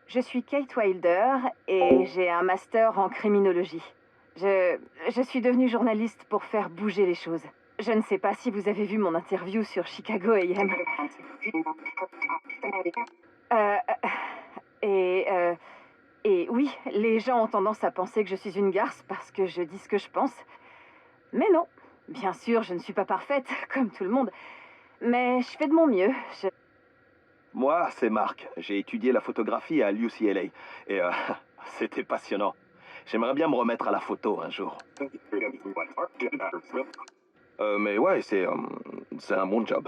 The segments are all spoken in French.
Je suis Kate Wilder et j'ai un master en criminologie. Je suis devenue journaliste pour faire bouger les choses. Je ne sais pas si vous avez vu mon interview sur Chicago AM. Euh, et, euh, et oui, les gens ont tendance à penser que je suis une garce parce que je dis ce que je pense. Mais non, bien sûr, je ne suis pas parfaite, comme tout le monde. Mais je fais de mon mieux. Moi, c'est Marc. J'ai étudié la photographie à l'UCLA. Et c'était passionnant. J'aimerais bien me remettre à la photo un jour. Mais ouais, c'est un bon job.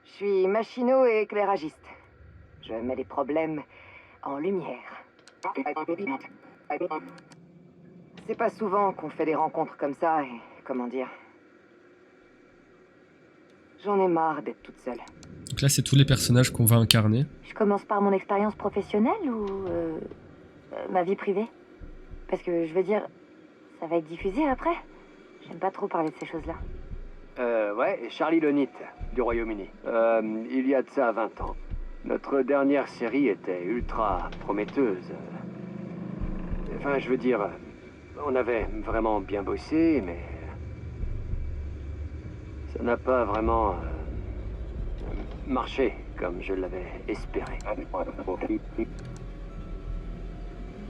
Je suis machino et éclairagiste. Je mets les problèmes en lumière. C'est pas souvent qu'on fait des rencontres comme ça et... comment dire... J'en ai marre d'être toute seule. Donc là, c'est tous les personnages qu'on va incarner. Je commence par mon expérience professionnelle ou ma vie privée? Parce que je veux dire, ça va être diffusé après. J'aime pas trop parler de ces choses-là. Ouais, Charlie Lonit, du Royaume-Uni. Il y a de ça 20 ans. Notre dernière série était ultra prometteuse. Enfin, je veux dire, on avait vraiment bien bossé, mais... ça n'a pas vraiment marché comme je l'avais espéré.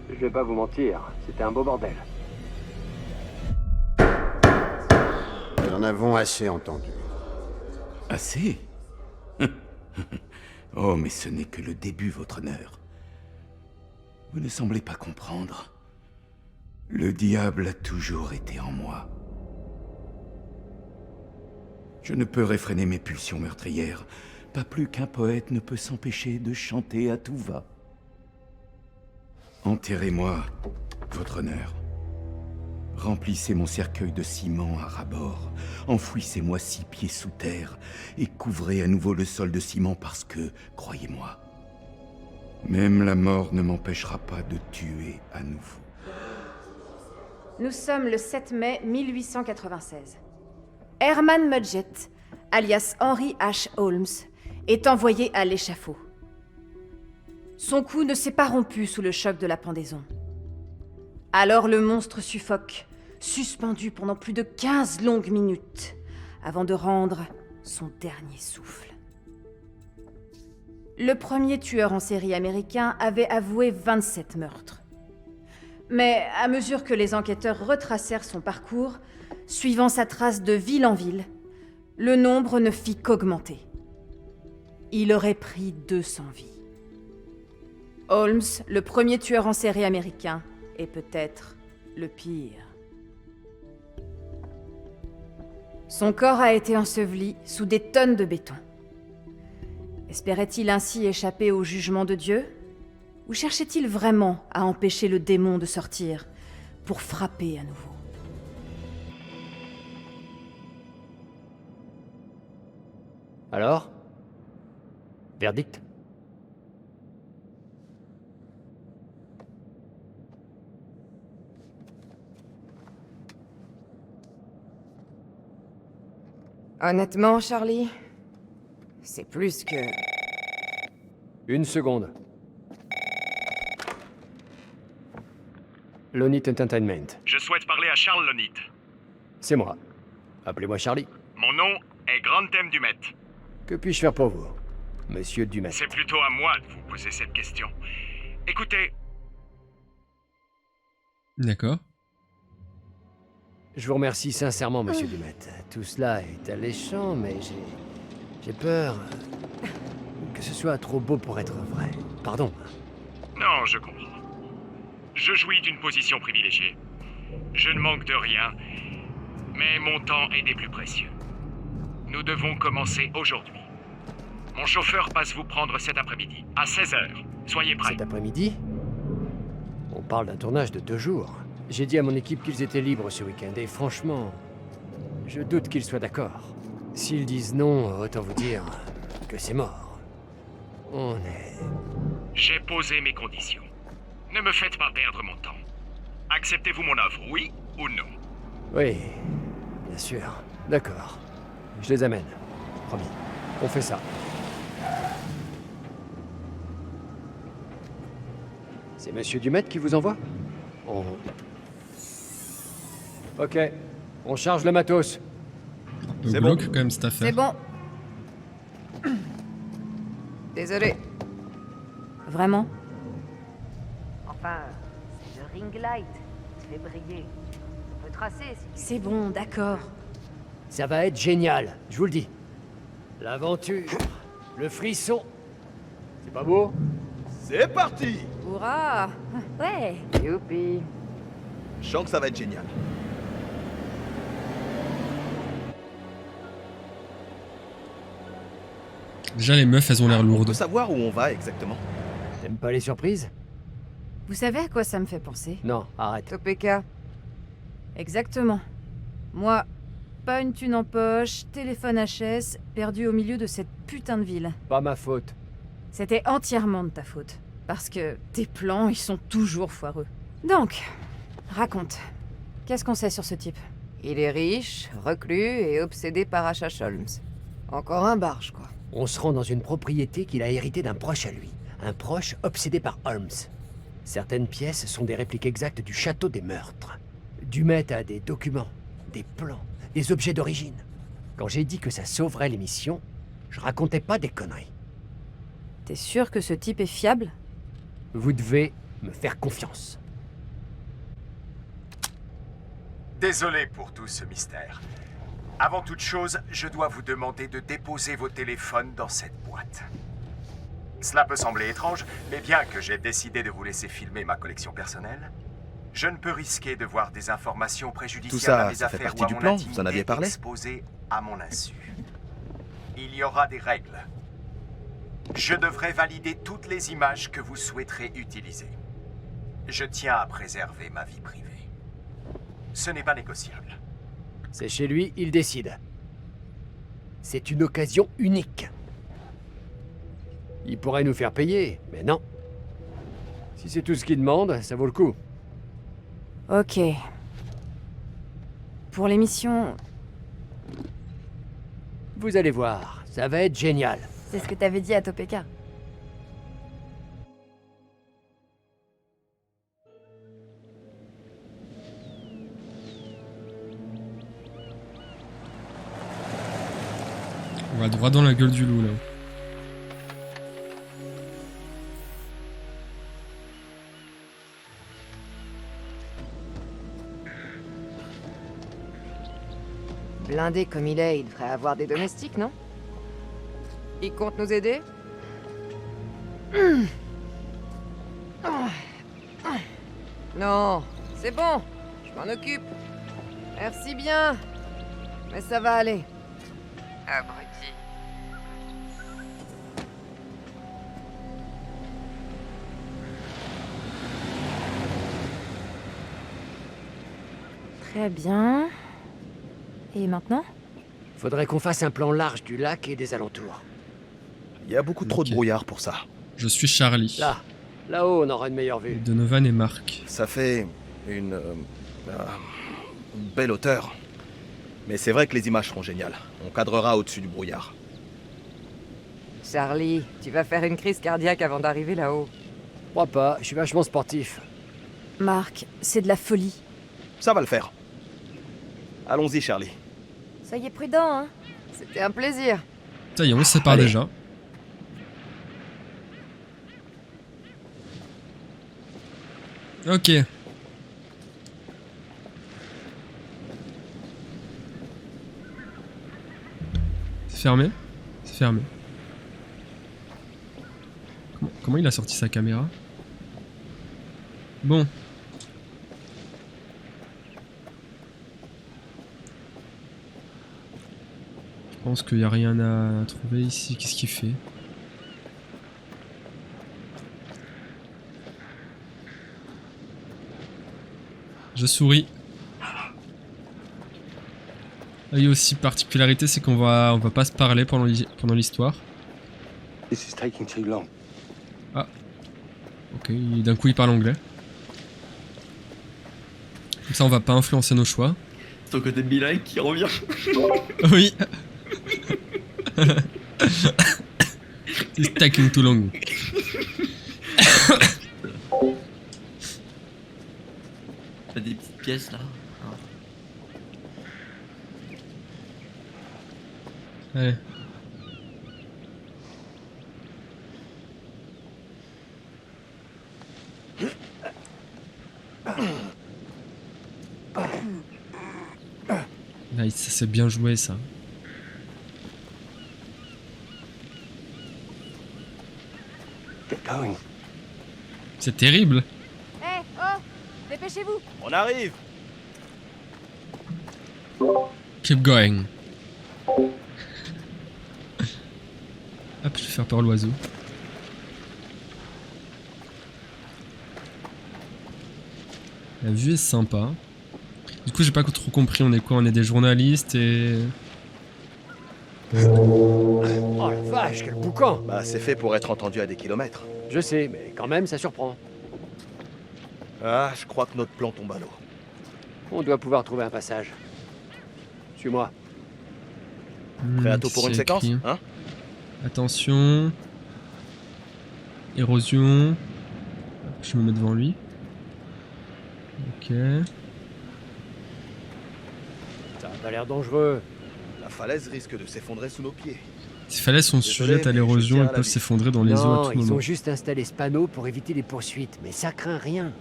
Je vais pas vous mentir, c'était un beau bordel. Nous en avons assez entendu. Assez? Oh, mais ce n'est que le début, votre honneur. Vous ne semblez pas comprendre. Le diable a toujours été en moi. Je ne peux réfréner mes pulsions meurtrières, pas plus qu'un poète ne peut s'empêcher de chanter à tout va. Enterrez-moi, votre honneur. Remplissez mon cercueil de ciment à ras-bord, enfouissez-moi 6 pieds sous terre, et couvrez à nouveau le sol de ciment parce que, croyez-moi, même la mort ne m'empêchera pas de tuer à nouveau. Nous sommes le 7 mai 1896. Herman Mudgett, alias Henry H. Holmes, est envoyé à l'échafaud. Son cou ne s'est pas rompu sous le choc de la pendaison. Alors le monstre suffoque, suspendu pendant plus de 15 longues minutes, avant de rendre son dernier souffle. Le premier tueur en série américain avait avoué 27 meurtres. Mais à mesure que les enquêteurs retracèrent son parcours, suivant sa trace de ville en ville, le nombre ne fit qu'augmenter. Il aurait pris 200 vies. Holmes, le premier tueur en série américain, est peut-être le pire. Son corps a été enseveli sous des tonnes de béton. Espérait-il ainsi échapper au jugement de Dieu? Ou cherchait-il vraiment à empêcher le démon de sortir pour frapper à nouveau? Alors? Verdict? Honnêtement, Charlie, c'est plus que... Une seconde. Lonit Entertainment. Je souhaite parler à Charles Lonit. C'est moi. Appelez-moi Charlie. Mon nom est Grand Thème Dumet. Que puis-je faire pour vous, monsieur Dumet? C'est plutôt à moi de vous poser cette question. Écoutez, D'accord. Je vous remercie sincèrement, monsieur Dumet. Tout cela est alléchant, mais j'ai peur que ce soit trop beau pour être vrai. Pardon. non, je comprends. Je jouis d'une position privilégiée. Je ne manque de rien, mais mon temps est des plus précieux. Nous devons commencer aujourd'hui. Mon chauffeur passe vous prendre cet après-midi, à 16h. Soyez prêts. Cet après-midi? On parle d'un tournage de 2 jours. J'ai dit à mon équipe qu'ils étaient libres ce week-end, et franchement, je doute qu'ils soient d'accord. S'ils disent non, autant vous dire que c'est mort. On est... J'ai posé mes conditions. Ne me faites pas perdre mon temps. Acceptez-vous mon offre, oui ou non? Oui, bien sûr. D'accord. Je les amène. Promis. On fait ça. C'est Monsieur Dumet qui vous envoie? Ok, on charge le matos. Au C'est glauque bon. quand même cette affaire. C'est bon. Désolé. Vraiment? Enfin, c'est le ring light qui te fait briller. On peut tracer si tu... C'est bon, d'accord. Ça va être génial, je vous le dis. L'aventure, le frisson. C'est pas beau? C'est parti! Hurrah! Ouais. Youpi. Je sens que ça va être génial. Déjà les meufs elles ont l'air On lourdes. peut savoir où on va exactement? T'aimes pas les surprises? Vous savez à quoi ça me fait penser? Non, arrête. Topeka. Exactement. Moi, pas une thune en poche, téléphone HS, perdu au milieu de cette putain de ville. Pas ma faute. C'était entièrement de ta faute. Parce que tes plans, ils sont toujours foireux. Donc, raconte. Qu'est-ce qu'on sait sur ce type? Il est riche, reclus et obsédé par H.H. Holmes. Encore un barge, quoi. On se rend dans une propriété qu'il a héritée d'un proche à lui. Un proche obsédé par Holmes. Certaines pièces sont des répliques exactes du château des meurtres. Dumet a des documents, des plans, des objets d'origine. Quand j'ai dit que ça sauverait l'émission, je racontais pas des conneries. T'es sûr que ce type est fiable? Vous devez me faire confiance. Désolé pour tout ce mystère. Avant toute chose, je dois vous demander de déposer vos téléphones dans cette boîte. Cela peut sembler étrange, mais bien que j'ai décidé de vous laisser filmer ma collection personnelle, je ne peux risquer de voir des informations préjudiciables Tout ça, à mes ça fait affaires partie ou à du mon plan, intimité vous en aviez parlé? exposées à mon insu. Il y aura des règles. Je devrais valider toutes les images que vous souhaiterez utiliser. Je tiens à préserver ma vie privée. Ce n'est pas négociable. C'est chez lui, il décide. C'est une occasion unique. Il pourrait nous faire payer, mais non. Si c'est tout ce qu'il demande, ça vaut le coup. Ok. Pour l'émission, Vous allez voir, ça va être génial. c'est ce que t'avais dit à Topeka. On va droit dans la gueule du loup là. Blindé comme il est, il devrait avoir des domestiques, non? Il compte nous aider? Non, c'est bon, je m'en occupe. Merci bien, mais ça va aller. Abruti. Très bien. Et maintenant? Faudrait qu'on fasse un plan large du lac et des alentours. Il y a beaucoup trop de Ok. brouillard pour ça. Je suis Charlie. Là-haut, on aura une meilleure vue. Donovan et Mark. Ça fait une belle hauteur. Mais c'est vrai que les images seront géniales. On cadrera au-dessus du brouillard. Charlie, tu vas faire une crise cardiaque avant d'arriver là-haut. Je crois pas, je suis vachement sportif. Marc, c'est de la folie. Ça va le faire. Allons-y, Charlie. Soyez prudent, hein. C'était un plaisir. Ça y est, on se sépare Allez. déjà. Ok. C'est fermé? C'est fermé. Comment il a sorti sa caméra? Bon. Je pense qu'il n'y a rien à trouver ici. Qu'est-ce qu'il fait? Je souris. Il y a aussi particularité, c'est qu'on va pas se parler pendant l'histoire. This is taking too long. Ah. Ok, d'un coup il parle anglais. Comme ça on va pas influencer nos choix. C'est ton côté de Be qui revient. Oui. It's taking too long. T'as des petites pièces là. Allez. Nice, ça c'est bien joué ça. Get going. C'est terrible. Hé, oh, dépêchez-vous. On arrive. Keep going. Hop, je vais faire peur l'oiseau. La vue est sympa. Du coup, j'ai pas trop compris, on est quoi? On est des journalistes et... Oh la vache, quel boucan! Bah, c'est fait pour être entendu à des kilomètres. Je sais, mais quand même, ça surprend. Ah, je crois que notre plan tombe à l'eau. On doit pouvoir trouver un passage. Suis-moi. Prêt à tout pour une séquence, hein? Attention. Érosion. Hop, je me mets devant lui. Ok. Ça a pas l'air dangereux. La falaise risque de s'effondrer sous nos pieds. Ces falaises sont sujettes à l'érosion et peuvent s'effondrer dans les eaux à Non, tout ils moment. ont juste installé ce panneau pour éviter les poursuites, mais ça craint rien.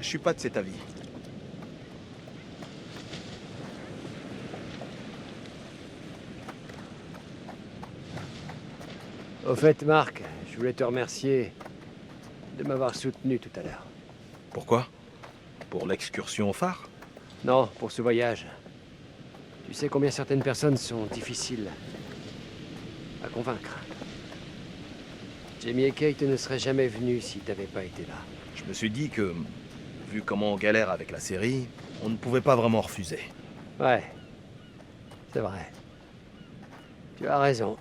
Je suis pas de cet avis. Au fait, Marc, je voulais te remercier de m'avoir soutenu tout à l'heure. Pourquoi? Pour l'excursion au phare? Non, pour ce voyage. Tu sais combien certaines personnes sont difficiles à convaincre. Jamie et Kate ne seraient jamais venus si t'avais pas été là. Je me suis dit que, vu comment on galère avec la série, on ne pouvait pas vraiment refuser. Ouais, c'est vrai. Tu as raison.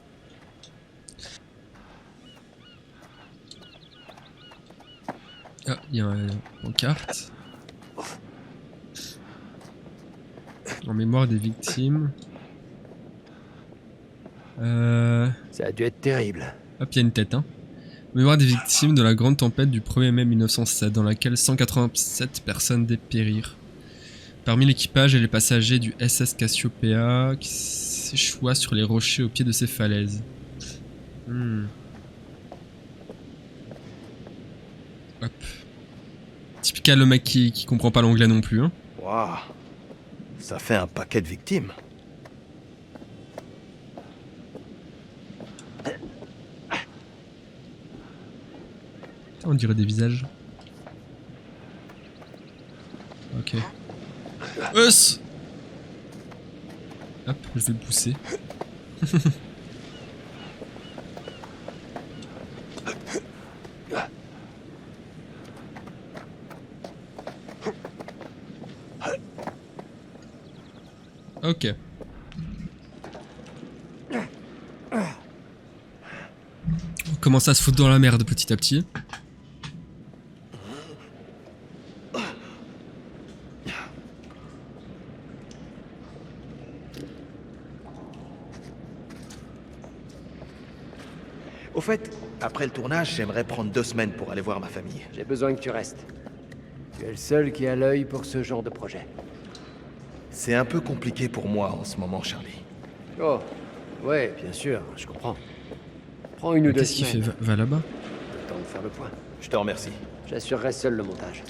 Ah, il y a une carte. En mémoire des victimes. Ça a dû être terrible. Hop, il y a une tête, hein. En mémoire des victimes de la grande tempête du 1er mai 1907, dans laquelle 187 personnes dépérirent. Parmi l'équipage et les passagers du SS Cassiopeia qui s'échoua sur les rochers au pied de ces falaises. Hop. Typical le mec qui comprend pas l'anglais non plus, hein. Waouh, ça fait un paquet de victimes. On dirait des visages. Ok. Us! Hop, je vais le pousser. Ok. On commence à se foutre dans la merde petit à petit. Au fait, après le tournage, j'aimerais prendre 2 semaines pour aller voir ma famille. J'ai besoin que tu restes. Tu es le seul qui a l'œil pour ce genre de projet. C'est un peu compliqué pour moi en ce moment, Charlie. Oh, ouais, bien sûr, je comprends. Prends une ou 2 Qu'est-ce qu'il fait? semaines. Va là-bas. Le temps de faire le point. Je te remercie. J'assurerai seul le montage.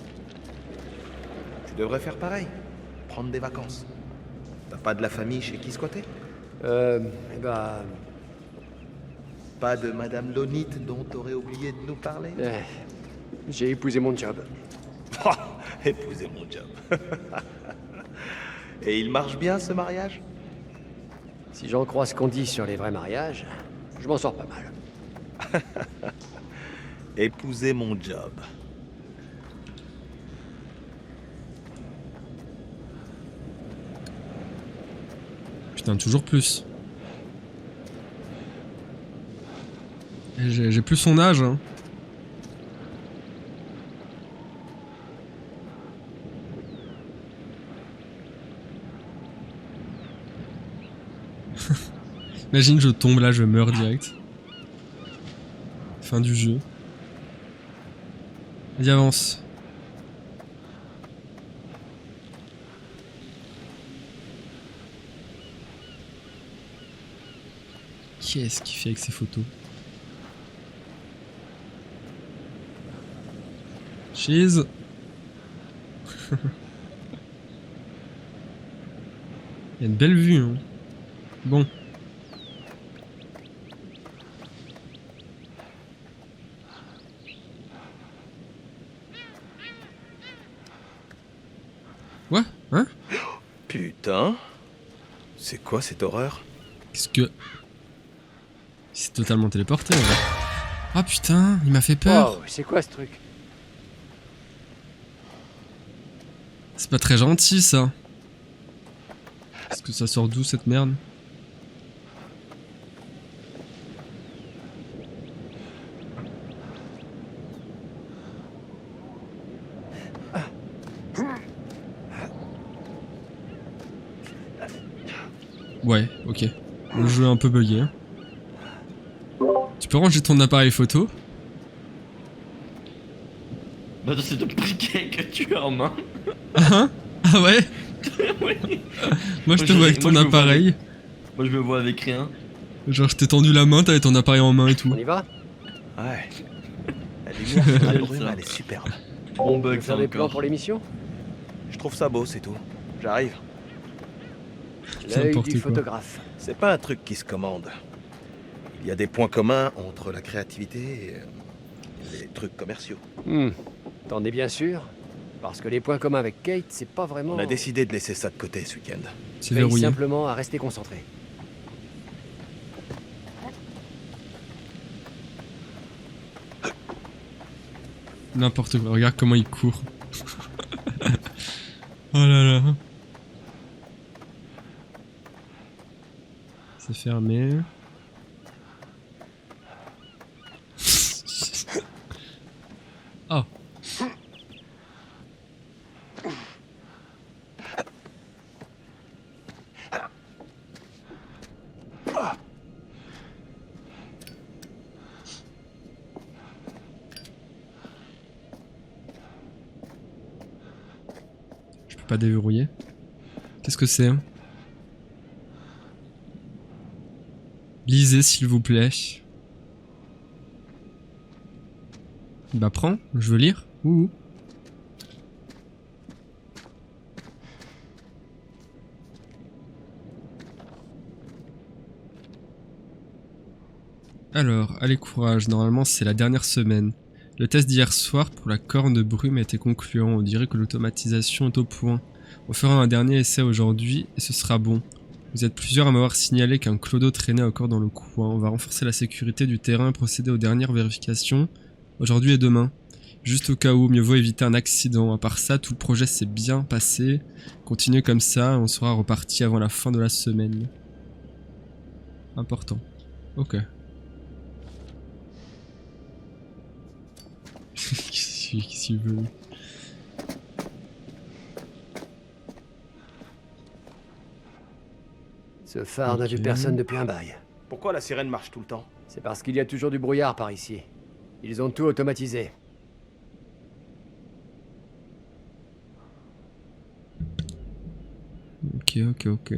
Tu devrais faire pareil. Prendre des vacances. T'as pas de la famille chez qui squatter? Bah... Pas de Madame Lonite dont t'aurais oublié de nous parler? J'ai épousé mon job. Épouser mon job. Et il marche bien ce mariage? Si j'en crois ce qu'on dit sur les vrais mariages, je m'en sors pas mal. Épouser mon job. Putain, toujours plus. J'ai plus son âge, hein. Imagine, je tombe là, je meurs direct. Fin du jeu. Vas-y, avance. Qu'est-ce qu'il fait avec ces photos? Cheese. Il y a une belle vue, hein. Bon. Quoi? Hein? Putain. C'est quoi cette horreur? Qu'est-ce que... Il s'est totalement téléporté, en vrai. Ah putain, il m'a fait peur. Wow, c'est quoi ce truc? C'est pas très gentil, ça. Est-ce que ça sort d'où, cette merde? Ouais, ok. Le jeu est un peu bugué. Hein. Tu peux ranger ton appareil photo? Bah c'est le briquet que tu as en main. Ah ouais. Oui. Moi je te vois avec ton appareil. Moi je me vois avec rien. Genre je t'ai tendu la main, t'avais ton appareil en main et tout. On y va? Ouais. La lumière sur la brume, elle est superbe. Bon bug, Faire des plans pour l'émission? Je trouve ça beau, c'est tout. J'arrive. L'œil N'importe du quoi. photographe. C'est pas un truc qui se commande. Il y a des points communs entre la créativité et les trucs commerciaux. T'en es bien sûr? Parce que les points communs avec Kate, c'est pas vraiment... On a décidé de laisser ça de côté ce week-end. C'est Veille verrouillé. simplement à rester concentré. N'importe quoi, regarde comment il court. Oh là là. C'est fermé. Oh. Je peux pas déverrouiller. Qu'est-ce que c'est? Lisez s'il vous plaît. Bah prends, je veux lire. Ouh. Alors, allez courage, normalement c'est la dernière semaine. Le test d'hier soir pour la corne de brume a été concluant, on dirait que l'automatisation est au point. On fera un dernier essai aujourd'hui et ce sera bon. Vous êtes plusieurs à m'avoir signalé qu'un clodo traînait encore dans le coin. On va renforcer la sécurité du terrain et procéder aux dernières vérifications aujourd'hui et demain. Juste au cas où, mieux vaut éviter un accident. À part ça, tout le projet s'est bien passé. Continuez comme ça et on sera reparti avant la fin de la semaine. Important. Ok. Qu'est-ce qu'il veut? Ce phare n'a vu personne depuis un bail. Pourquoi la sirène marche tout le temps? C'est parce qu'il y a toujours du brouillard par ici. Ils ont tout automatisé. Ok.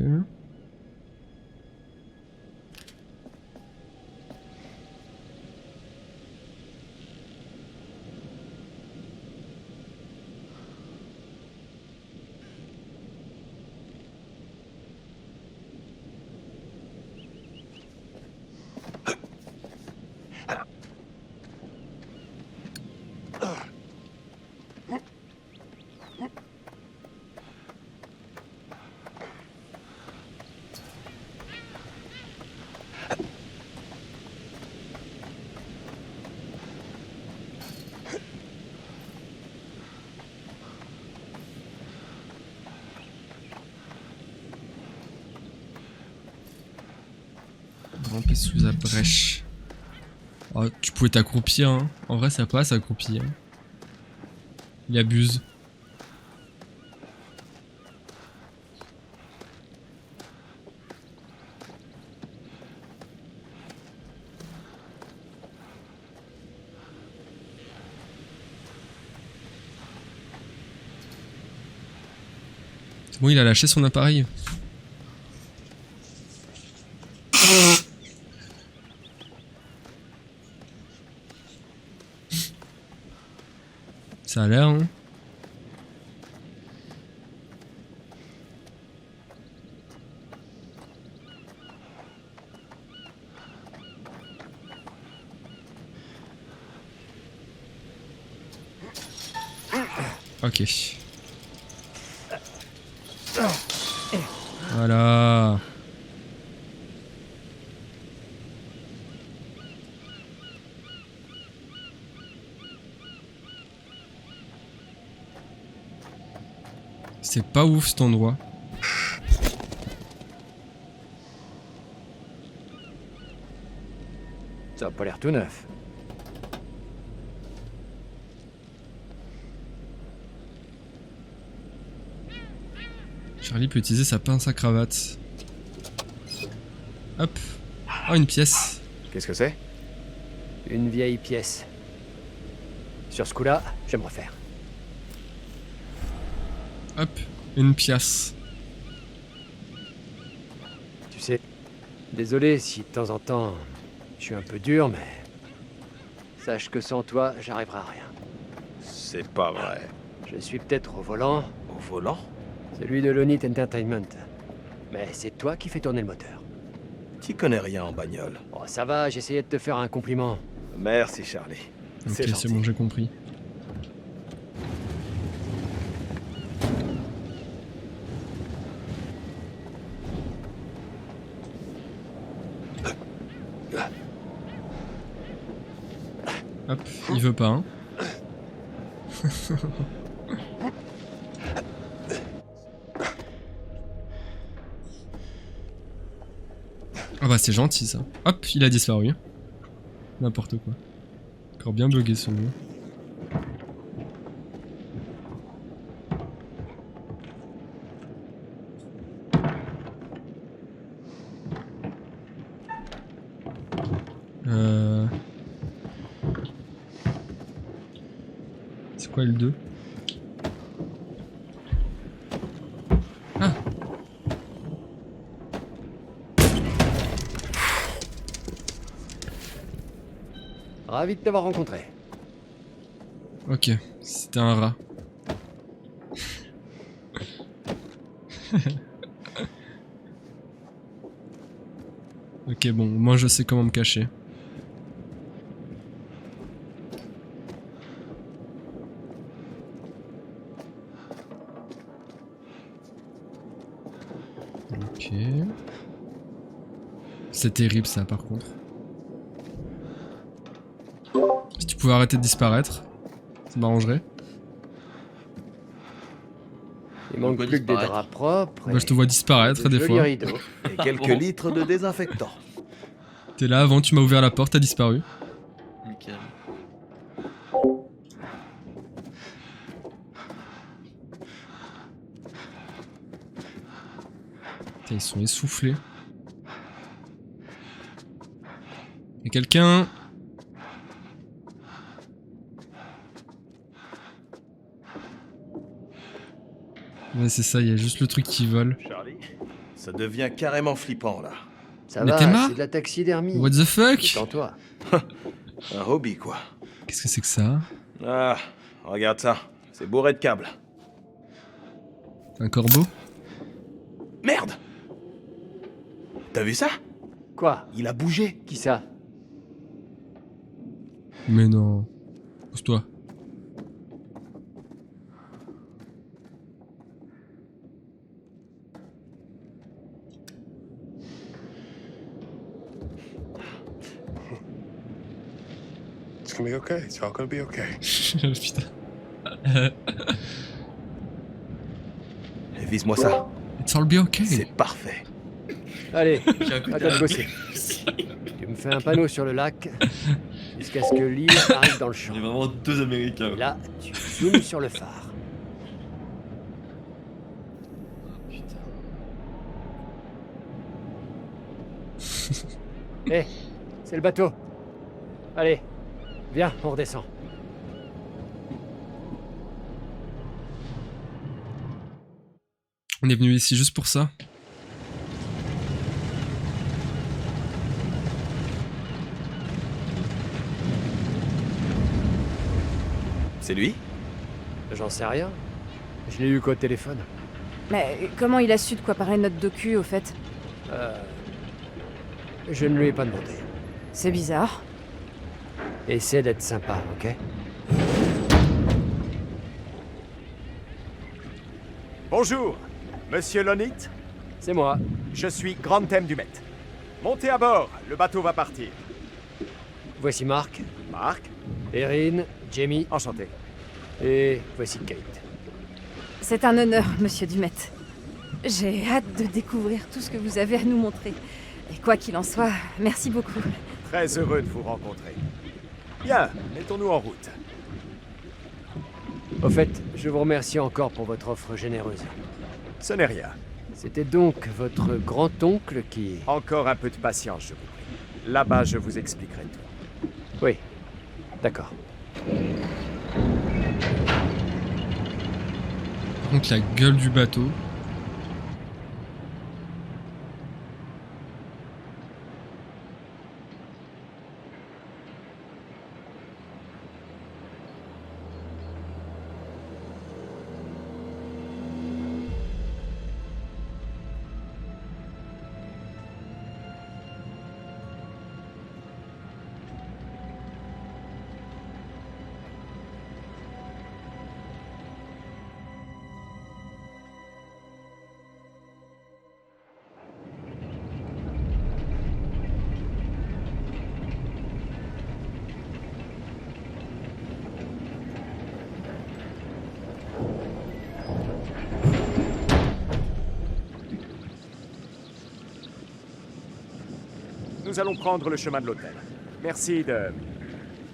Ramper sous la brèche. Oh, tu pouvais t'accroupir, hein. En vrai, ça passe, accroupir. Il abuse. C'est bon, il a lâché son appareil. Ça a l'air, hein. Ok. Voilà. C'est pas ouf cet endroit. Ça a pas l'air tout neuf. Charlie peut utiliser sa pince à cravate. Hop. Oh, une pièce. Qu'est-ce que c'est? Une vieille pièce. Sur ce coup-là, je vais me refaire. Hop. Une pièce. Tu sais, désolé si de temps en temps, je suis un peu dur, mais... Sache que sans toi, j'arriverai à rien. C'est pas vrai. Je suis peut-être au volant, Au volant? celui de l'Onit Entertainment. Mais c'est toi qui fais tourner le moteur. Tu connais rien en bagnole. Oh, ça va, j'essayais de te faire un compliment. Merci, Charlie. Ok, C'est c'est bon, j'ai compris. Hop, il veut pas, hein. Ah bah c'est gentil ça. Hop, il a disparu. N'importe quoi. Encore bien bugué son nom. C'est quoi le 2? Ah. Ravi de t'avoir rencontré. Ok, c'était un rat. Ok, bon, moi je sais comment me cacher. Ok. C'est terrible ça par contre. Si tu pouvais arrêter de disparaître, ça m'arrangerait. Il manque plus que des draps propres. Moi je te vois disparaître des fois. Et quelques litres de désinfectant. T'es là avant, tu m'as ouvert la porte, t'as disparu. Nickel. Putain, ils sont essoufflés. Y'a quelqu'un? Ouais, c'est ça, il y a juste le truc qui vole. Charlie, ça devient carrément flippant là. Ça Mais va, t'es marre c'est de la taxidermie. What the fuck? Détends-toi. Un hobby quoi. Qu'est-ce que c'est que ça? Ah, regarde ça. C'est bourré de câbles. Un corbeau? Merde! T'as vu ça? Quoi? Il a bougé. Qui ça? Mais non. Pousse-toi. It's gonna be okay. It's all gonna be okay. Putain. Vise-moi ça. It's all be okay. C'est parfait. Allez, J'ai un coup à toi de bosser. Tu me fais un panneau sur le lac jusqu'à ce que l'île arrive dans le champ. On est vraiment deux Américains. Et là, tu zoomes sur le phare. Putain. Hé, c'est le bateau. Allez, viens, on redescend. On est venu ici juste pour ça. C'est lui? J'en sais rien. Je l'ai eu qu'au téléphone. Mais comment il a su de quoi parlait notre docu, au fait? Je ne lui ai pas demandé. C'est bizarre. Essaie d'être sympa, ok? Bonjour, Monsieur Lonit. C'est moi. Je suis Grand Thème du Met. Montez à bord, le bateau va partir. Voici Mark, Marc, Erin, Jamie, enchanté. et voici Kate. C'est un honneur, monsieur Dumet. J'ai hâte de découvrir tout ce que vous avez à nous montrer. Et quoi qu'il en soit, merci beaucoup. Très heureux de vous rencontrer. Bien, mettons-nous en route. Au fait, je vous remercie encore pour votre offre généreuse. Ce n'est rien. C'était donc votre grand-oncle qui... Encore un peu de patience, je vous prie. Là-bas, je vous expliquerai tout. Oui, d'accord. Par contre, la gueule du bateau. Nous allons prendre le chemin de l'hôtel. Merci de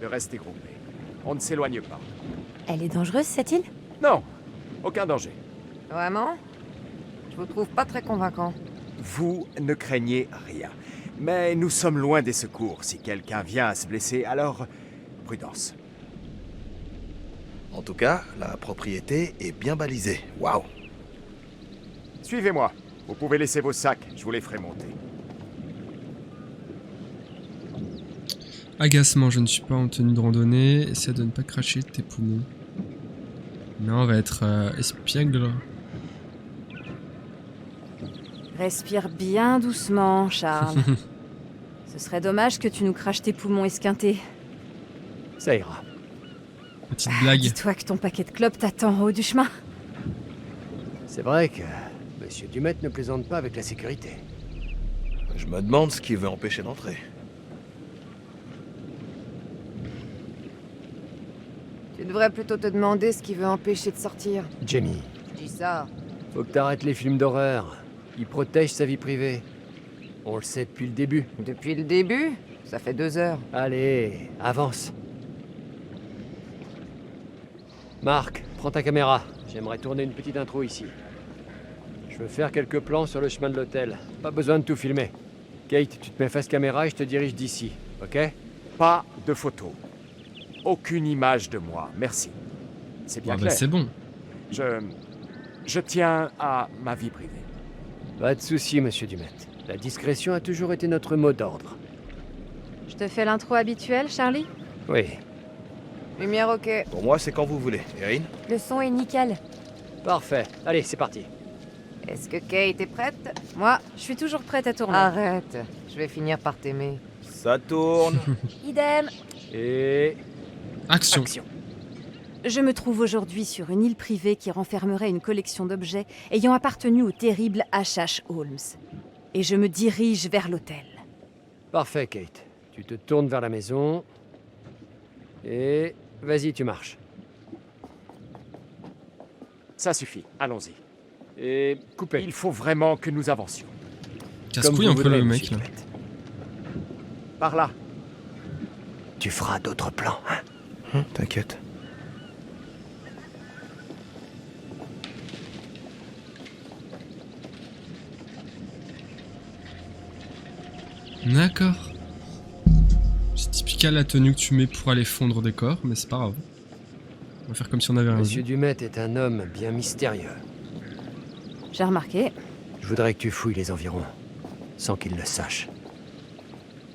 rester groupés. On ne s'éloigne pas. Elle est dangereuse, cette île? Non, aucun danger. Vraiment? Je vous trouve pas très convaincant. Vous ne craignez rien. Mais nous sommes loin des secours. Si quelqu'un vient à se blesser, alors prudence. En tout cas, la propriété est bien balisée. Waouh! Suivez-moi. Vous pouvez laisser vos sacs, je vous les ferai monter. Agacement, je ne suis pas en tenue de randonnée. Essaie de ne pas cracher tes poumons. Non, on va être espiègle. Respire bien doucement, Charles. Ce serait dommage que tu nous craches tes poumons esquintés. Ça ira. Petite blague. Dis-toi que ton paquet de clopes t'attend en haut du chemin. C'est vrai que Monsieur Dumet ne plaisante pas avec la sécurité. Je me demande ce qui veut empêcher d'entrer. Tu devrais plutôt te demander ce qui veut empêcher de sortir. Jamie, Je dis ça. faut que t'arrêtes les films d'horreur. Il protège sa vie privée. On le sait depuis le début. Depuis le début? Ça fait 2 heures. Allez, avance. Marc, prends ta caméra. J'aimerais tourner une petite intro ici. Je veux faire quelques plans sur le chemin de l'hôtel. Pas besoin de tout filmer. Kate, tu te mets face caméra et je te dirige d'ici, ok? Pas de photos. Aucune image de moi, merci. C'est bien clair. C'est bon. Je tiens à ma vie privée. Pas de souci, Monsieur Dumet. La discrétion a toujours été notre mot d'ordre. Je te fais l'intro habituelle, Charlie? Oui. Lumière ok. Pour moi, c'est quand vous voulez. Erin? Le son est nickel. Parfait. Allez, c'est parti. Est-ce que Kate est prête? Moi, je suis toujours prête à tourner. Arrête. Je vais finir par t'aimer. Ça tourne. Idem. Et... Action. Je me trouve aujourd'hui sur une île privée qui renfermerait une collection d'objets ayant appartenu au terrible H.H. Holmes. Et je me dirige vers l'hôtel. Parfait, Kate. Tu te tournes vers la maison. Et... vas-y, tu marches. Ça suffit, allons-y. Et... coupez. Il faut vraiment que nous avancions. Casse-couille un peu le mec là. Par là. Tu feras d'autres plans, hein? T'inquiète. D'accord. C'est typical la tenue que tu mets pour aller fondre des corps, mais c'est pas grave. On va faire comme si on avait rien Monsieur vu. Dumet est un homme bien mystérieux. J'ai remarqué. Je voudrais que tu fouilles les environs, sans qu'il le sache.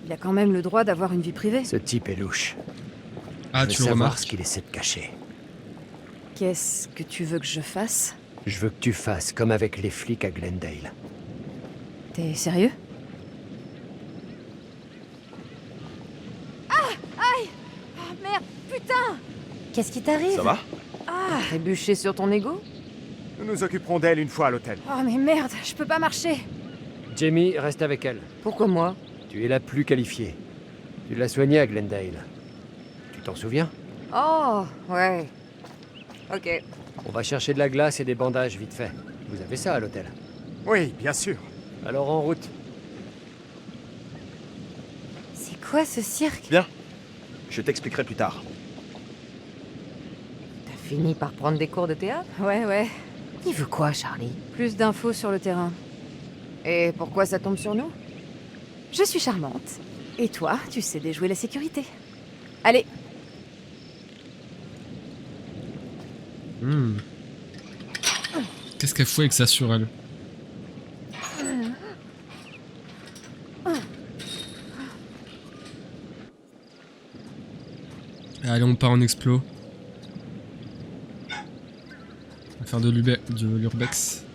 Il a quand même le droit d'avoir une vie privée. Ce type est louche. Ah, Je veux tu le savoir remarques. ce qu'il essaie de cacher. Qu'est-ce que tu veux que je fasse? Je veux que tu fasses comme avec les flics à Glendale. T'es sérieux? Ah! Aïe! Oh merde! Putain! Qu'est-ce qui t'arrive? Ça va? Ah! T'es bûché sur ton ego? Nous nous occuperons d'elle une fois à l'hôtel. Oh mais merde! Je peux pas marcher! Jamie, reste avec elle. Pourquoi moi? Tu es la plus qualifiée. Tu l'as soignée à Glendale. Tu t'en souviens? Oh! Ouais. Ok. On va chercher de la glace et des bandages vite fait. Vous avez ça à l'hôtel? Oui, bien sûr. Alors en route. C'est quoi ce cirque? Viens. Je t'expliquerai plus tard. T'as fini par prendre des cours de théâtre? Ouais. Il veut quoi, Charlie? Plus d'infos sur le terrain. Et pourquoi ça tombe sur nous? Je suis charmante. Et toi, tu sais déjouer la sécurité. Allez. Qu'est-ce qu'elle fout avec ça sur elle? Allez, on part en explo. On va faire de l'urbex.